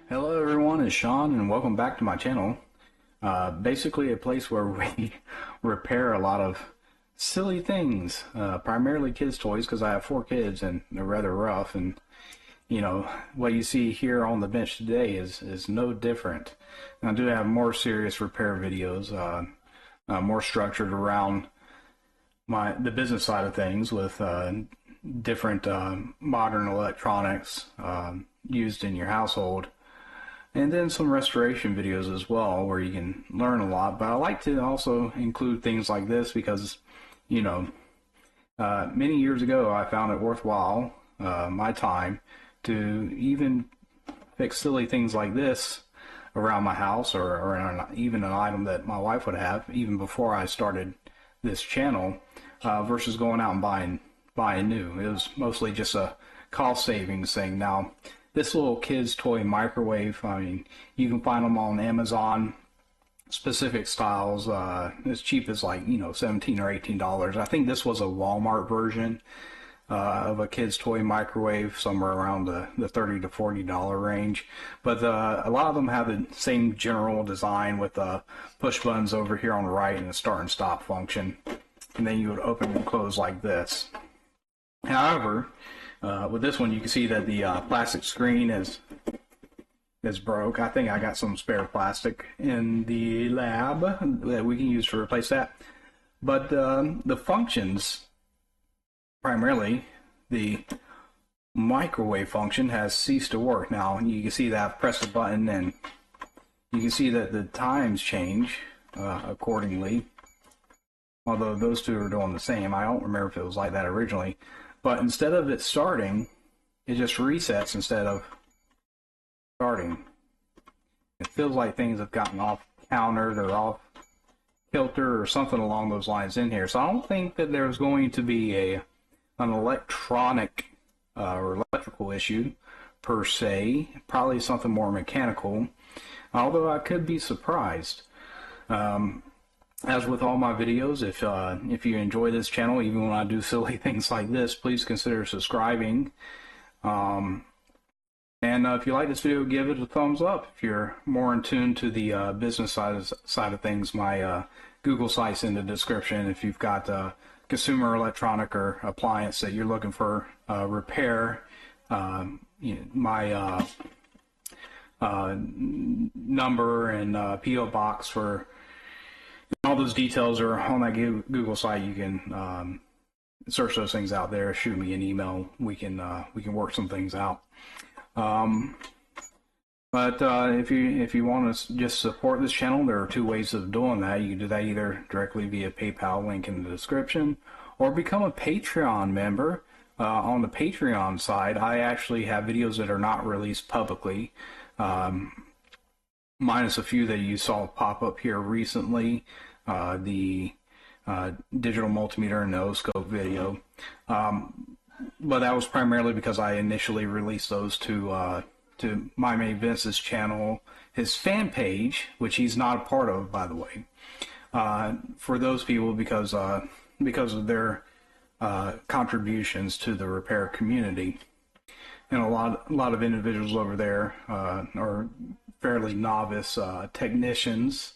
Hello everyone, it's Sean and welcome back to my channel. Basically a place where we repair a lot of silly things, primarily kids' toys because I have 4 kids and they're rather rough, and what you see here on the bench today is no different. And I do have more serious repair videos, more structured around the business side of things with different modern electronics used in your household. And then some restoration videos as well, where you can learn a lot. But I like to also include things like this because, many years ago I found it worthwhile, my time, to even fix silly things like this around my house, or even an item that my wife would have, even before I started this channel, versus going out and buying new. It was mostly just a cost savings thing. Now, this little kid's toy microwave, I mean, you can find them on Amazon, specific styles, as cheap as like, $17 or $18. I think this was a Walmart version of a kid's toy microwave, somewhere around the $30 to $40 range. But a lot of them have the same general design with push buttons over here on the right and a start and stop function. And then you would open and close like this. However, with this one, you can see that the plastic screen is broke. I think I got some spare plastic in the lab that we can use to replace that. But the functions, primarily the microwave function, has ceased to work. Now you can see that I've pressed a button and you can see that the times change accordingly. Although those two are doing the same. I don't remember if it was like that originally. But instead of it starting, it just resets instead of starting. It feels like things have gotten off countered or off kilter or something along those lines in here. So I don't think that there's going to be an electronic or electrical issue per se. Probably something more mechanical. Although I could be surprised. As with all my videos, if you enjoy this channel, even when I do silly things like this, please consider subscribing. And if you like this video, give it a thumbs up. If you're more in tune to the business side of things, my Google site's in the description. If you've got a consumer electronic or appliance that you're looking for repair, my number and P.O. box for all those details are on that Google site. You can search those things out there. Shoot me an email. We can work some things out. But if you want to just support this channel, there are 2 ways of doing that. You can do that either directly via PayPal, link in the description, or become a Patreon member. On the Patreon side, I actually have videos that are not released publicly, minus a few that you saw pop up here recently, the digital multimeter and no-scope video. But that was primarily because I initially released those to My Mate Vince's channel, his fan page, which he's not a part of, by the way, for those people because of their contributions to the repair community. And a lot of individuals over there are fairly novice technicians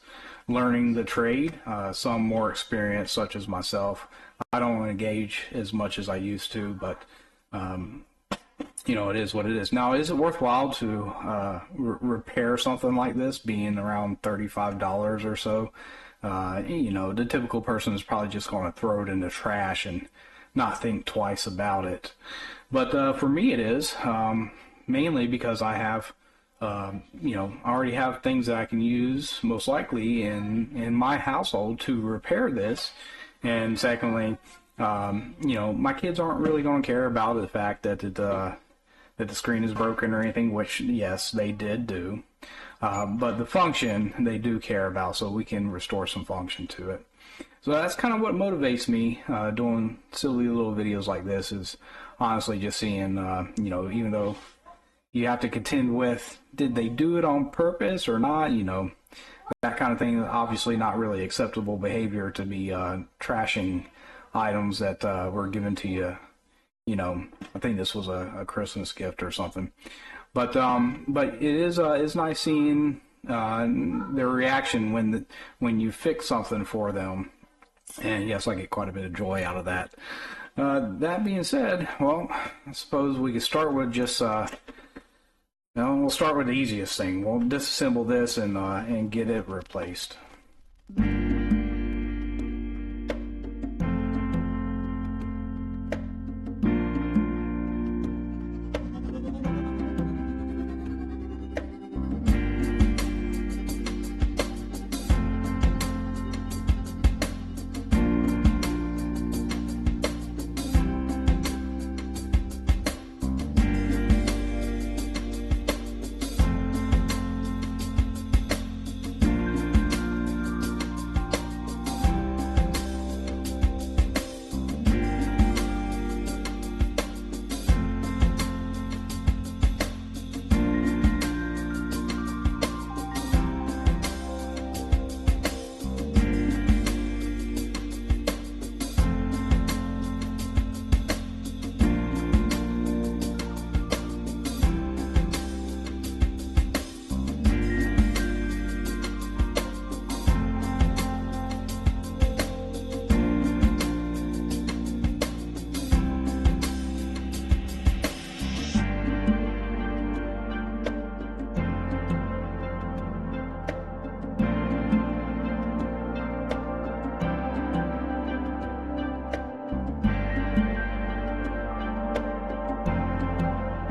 learning the trade, some more experienced, such as myself. I don't engage as much as I used to, but it is what it is. Now, is it worthwhile to repair something like this, being around $35 or so? The typical person is probably just going to throw it in the trash and not think twice about it. But for me it is, mainly because I have I already have things that I can use most likely in my household to repair this. And secondly, my kids aren't really going to care about the fact that the screen is broken or anything, which yes, they did do. But the function they do care about, so we can restore some function to it. So that's kind of what motivates me doing silly little videos like this, is honestly just seeing, even though you have to contend with, did they do it on purpose or not? That kind of thing. Obviously not really acceptable behavior to be trashing items that were given to you. I think this was a Christmas gift or something. But it is nice seeing their reaction when you fix something for them. And yes, I get quite a bit of joy out of that. That being said, well, I suppose we could start with just, we'll start with the easiest thing. We'll disassemble this and get it replaced.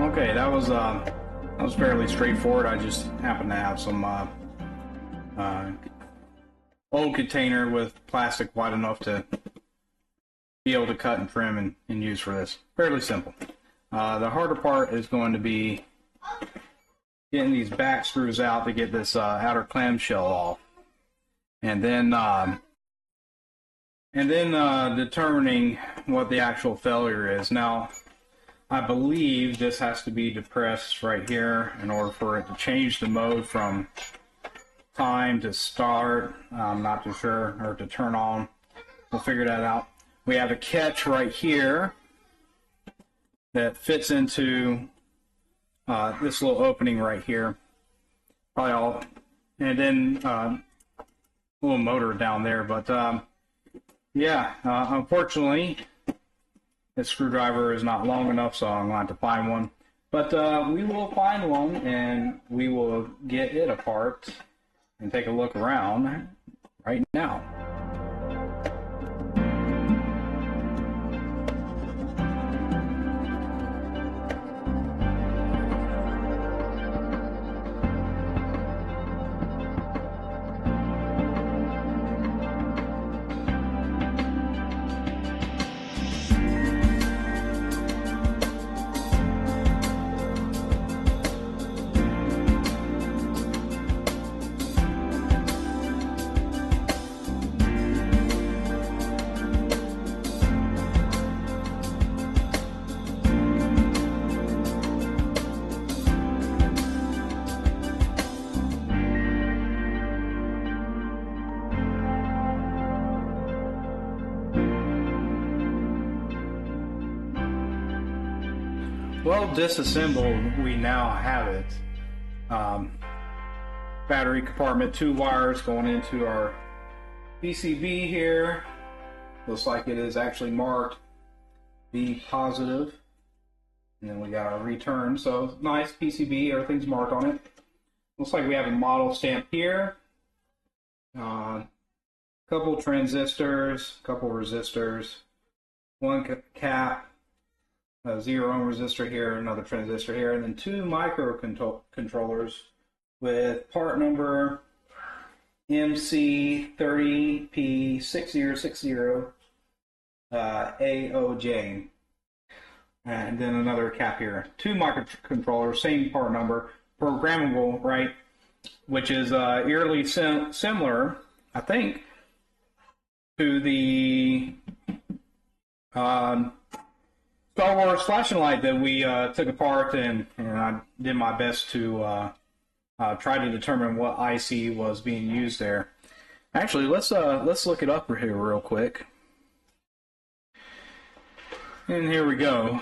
Okay, that was fairly straightforward. I just happened to have some old container with plastic wide enough to be able to cut and trim and use for this. Fairly simple. The harder part is going to be getting these back screws out to get this outer clamshell off, and then determining what the actual failure is. Now, I believe this has to be depressed right here in order for it to change the mode from time to start. I'm not too sure, or to turn on. We'll figure that out. We have a catch right here that fits into this little opening right here. Probably all, and then a little motor down there. But yeah, unfortunately, this screwdriver is not long enough, so I'm going to have to find one. But we will find one, and we will get it apart and take a look around right now. Well, disassembled, we now have it. Battery compartment, 2 wires going into our PCB here. Looks like it is actually marked B positive. And then we got our return, so nice PCB, everything's marked on it. Looks like we have a model stamp here. Couple transistors, couple resistors, one cap, a 0 ohm resistor here, another transistor here, and then 2 microcontrollers with part number MC30P6060 AOJ. And then another cap here. 2 microcontrollers, same part number, programmable, right? Which is eerily similar, I think, to the Star Wars flashing light that we took apart, and I did my best to try to determine what IC was being used there. Actually, let's look it up here real quick. And here we go.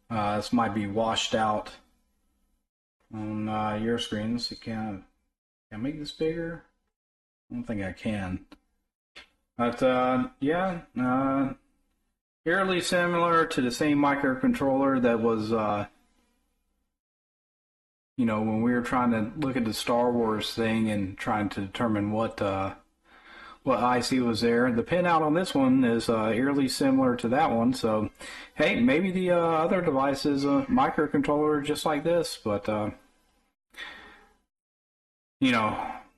This might be washed out on your screens. You can I make this bigger? I don't think I can. But yeah, eerily similar to the same microcontroller that was, when we were trying to look at the Star Wars thing and trying to determine what IC was there. The pinout on this one is eerily similar to that one. So, hey, maybe the other device is a microcontroller just like this, but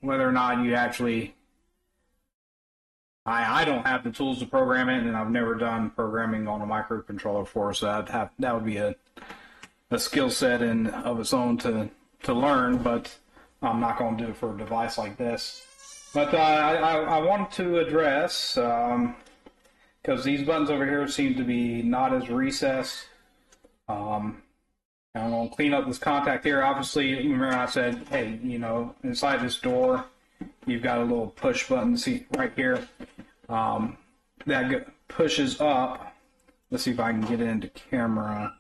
whether or not you actually, I don't have the tools to program it, and I've never done programming on a microcontroller before, so that would be a skill set in of its own to learn, but I'm not going to do it for a device like this. But I wanted to address, because these buttons over here seem to be not as recessed. I'm going to clean up this contact here. Obviously, you remember I said, hey, inside this door, you've got a little push button, see right here, that pushes up. Let's see if I can get it into camera.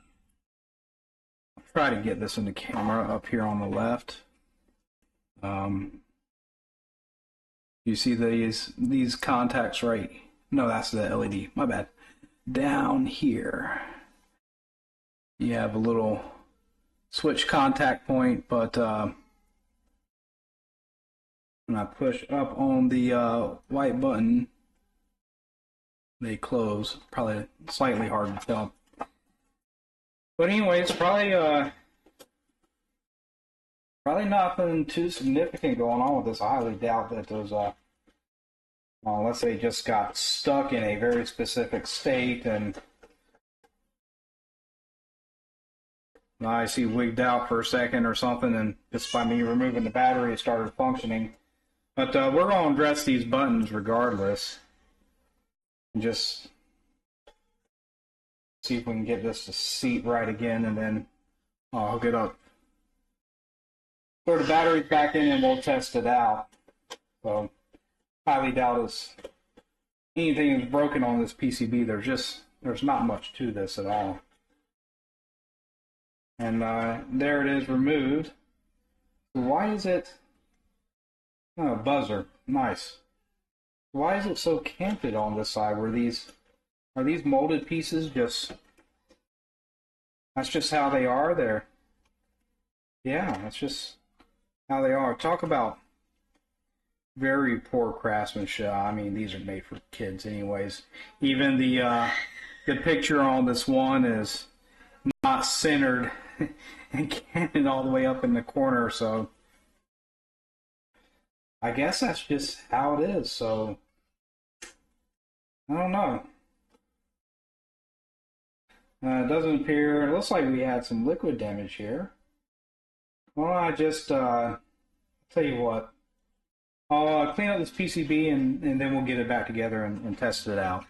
I'll try to get this into camera up here on the left. You see these contacts right? No, that's the LED. My bad. Down here, you have a little switch contact point, but when I push up on the white button, they close. Probably slightly hard to tell. But anyways, probably nothing too significant going on with this. I highly doubt that those, let's say, just got stuck in a very specific state and I see wigged out for a second or something, and just by me removing the battery, it started functioning. But we're going to address these buttons regardless. And just see if we can get this to seat right again, and then I'll hook it up. Throw the batteries back in and we'll test it out. So, highly doubt anything is broken on this PCB. There's not much to this at all. And there it is, removed. Why is it? Oh, buzzer, nice. Why is it so canted on this side? Are these molded pieces? That's just how they are. Yeah, that's just how they are. Talk about very poor craftsmanship. I mean, these are made for kids, anyways. Even the picture on this one is not centered and canted all the way up in the corner. So I guess that's just how it is. So I don't know. It doesn't appear. It looks like we had some liquid damage here. Well, I just tell you what. I'll clean up this PCB and then we'll get it back together and test it out.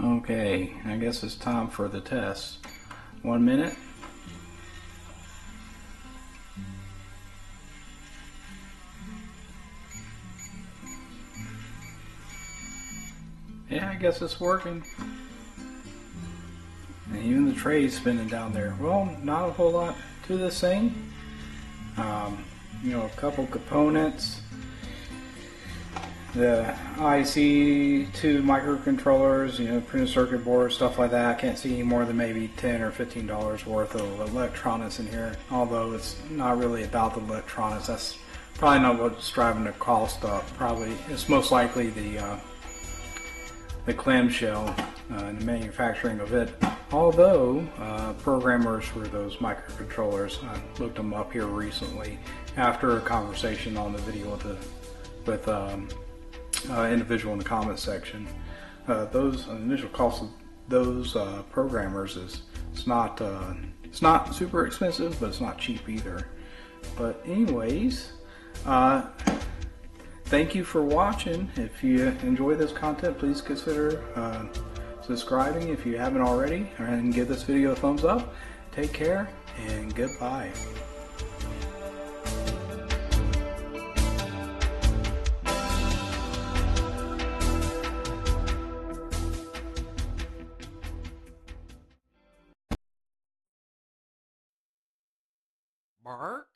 Okay, I guess it's time for the test. 1 minute. Yeah, I guess it's working. And even the tray's spinning down there. Well, not a whole lot to this thing. A couple components. The IC, 2 microcontrollers, printed circuit board, stuff like that. I can't see any more than maybe $10 or $15 worth of electronics in here. Although it's not really about the electronics. That's probably not what's driving the cost up. Probably it's most likely the clamshell and the manufacturing of it. Although programmers for those microcontrollers, I looked them up here recently after a conversation on the video with individual in the comment section. Those initial cost of those programmers is it's not super expensive, but it's not cheap either. But anyways, thank you for watching. If you enjoy this content, please consider subscribing if you haven't already, and give this video a thumbs up. Take care and goodbye. Mark?